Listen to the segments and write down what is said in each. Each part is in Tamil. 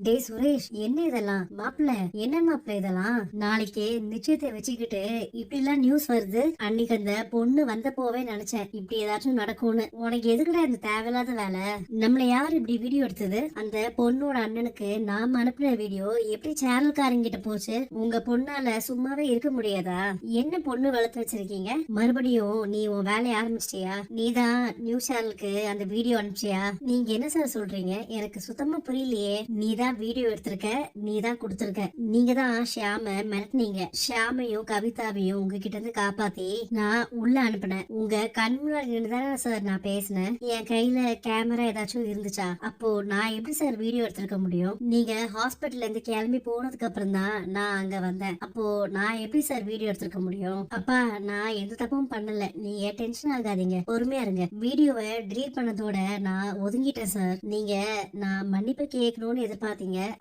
டேய் சுரேஷ், என்ன இதெல்லாம்? மாப்பிள்ள, என்ன மாப்பிள்ள இதெல்லாம்? நாளைக்கு நிச்சயத்தை வச்சுக்கிட்டு இப்படி எல்லாம் நியூஸ் வருது. அன்னைக்கு அந்த பொண்ணு வந்த போவே நினைச்சேன் இப்படி ஏதாச்சும் நடக்கும்னு. உனக்கு எதுக்குடா இந்த தேவையில்லாத வேலை? நம்மள யார் இப்படி வீடியோ எடுத்தது? அந்த பொண்ணோட அண்ணனுக்கு நாம அனுப்பின வீடியோ எப்படி சேனல்காரங்கிட்ட போச்சு? உங்க பொண்ணால சும்மாவே இருக்க முடியாதா? என்ன பொண்ணு வளர்த்து வச்சிருக்கீங்க? மறுபடியும் நீ உன் வேலையை ஆரம்பிச்சிட்டியா? நீதான் நியூஸ் சேனலுக்கு அந்த வீடியோ அனுப்பிச்சியா? நீங்க என்ன சார் சொல்றீங்க? எனக்கு சுத்தமா புரியலையே. நீதான் வீடியோ எடுத்திருக்க, நீதான் கொடுத்திருக்க. நீங்க தான் ஷியாம மிரட்டினீங்க. ஷியாமையும் கவிதாவையும் உங்ககிட்ட இருந்து காப்பாத்தி நான் உள்ள அனுப்பினேன். உங்க கண் முன்னாடி தானே சார் நான் பேசினேன். என் கையில கேமரா ஏதாச்சும் இருந்துச்சா? அப்போ நான் எப்படி சார் வீடியோ எடுத்திருக்க முடியும்? நீங்க ஹாஸ்பிட்டல்ல இருந்து கிளம்பி போனதுக்கு அப்புறம் தான் நான் அங்க வந்தேன். அப்போ நான் எப்படி சார் வீடியோ எடுத்திருக்க முடியும்? அப்பா, நான் எந்த தப்பும் பண்ணல. நீங்க டென்ஷன் ஆகாதீங்க, பொறுமையா இருங்க. வீடியோவை டிலீட் பண்ணதோட நான் ஒதுங்கிட்டேன் சார். நீங்க நான் மன்னிப்பு கேட்கணும்னு எதிர்பார்த்தீங்க,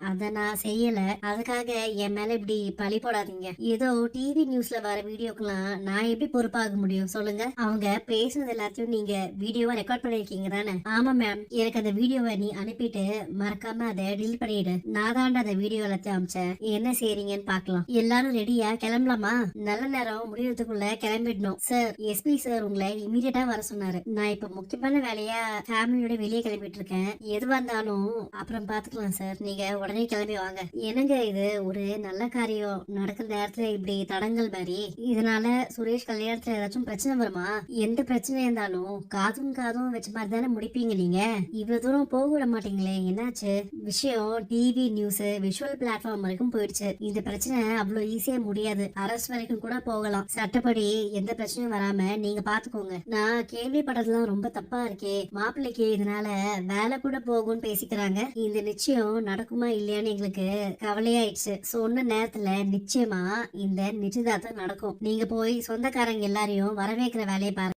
அத நான் செய்யல. அதுக்காக என் மேல இப்படி பழி போடாதீங்க. ஏதோ டிவி நியூஸ்ல வர வீடியோக்கெல்லாம் நான் எப்படி பொறுப்பாக முடியும் சொல்லுங்க? அவங்க பேசுனது எல்லாத்தையும் நீங்க வீடியோவா ரெக்கார்ட் பண்ணிருக்கீங்க தானே? ஆமா மேம். எனக்கு அந்த வீடியோவை நீ அனுப்பிட்டு மறக்காம அதை டெலிட் பண்ணிடு. நான் தாண்டா அந்த வீடியோ எல்லாத்தையும் அமிச்சேன். என்ன செய்றீங்கன்னு பாக்கலாம். எல்லாரும் ரெடியா? கிளம்பலாமா? நல்ல நேரம் முடியறதுக்குள்ள கிளம்பிடணும். சார், எஸ்பி சார் உங்களை இமீடியட்டா வர சொன்னாரு. நான் இப்ப முக்கியமான வேலையா ஃபேமிலியோட வெளியே கிளம்பிட்டு இருக்கேன். எதுவா இருந்தாலும் அப்புறம் பாத்துக்கலாம் சார். நீங்க உடனே கிளம்பி வாங்க. என்னங்க இது ஒரு நல்ல காரியம் நடக்கிற நேரத்துல இப்படி தடங்கள் மாதிரி. இதனால சுரேஷ் கல்யாணத்துல ஏதாச்சும் பிரச்சனை வருமா? எந்த பிரச்சனையா இருந்தாலும் காதும் காதும் வச்ச மாதிரி தானே முடிப்பீங்க நீங்க. இவ்வளவு தூரம் போக விட மாட்டீங்களே, என்னாச்சு? விஷயம் டிவி நியூஸ் விஷுவல் பிளாட்ஃபார்ம் வரைக்கும் போயிடுச்சு. இந்த பிரச்சனை அவ்வளவு ஈஸியா முடியாது. அரசு வரைக்கும் கூட போகலாம். சட்டப்படி எந்த பிரச்சனையும் வராம நீங்க பாத்துக்கோங்க. நான் கேள்விப்பட்டதெல்லாம் ரொம்ப தப்பா இருக்கே. மாப்பிள்ளைக்கு இதனால வேலை கூட போகும்னு பேசிக்கிறாங்க. இந்த நிச்சயம் நடக்குமா இல்லையான்னு எங்களுக்கு கவலையாயிடுச்சு. சொன்ன நேரத்துல நிச்சயமா இந்த நிச்சயதார்த்தம் நடக்கும். நீங்க போய் சொந்தக்காரங்க எல்லாரையும் வரவேற்கிற வேலையை பாருங்க.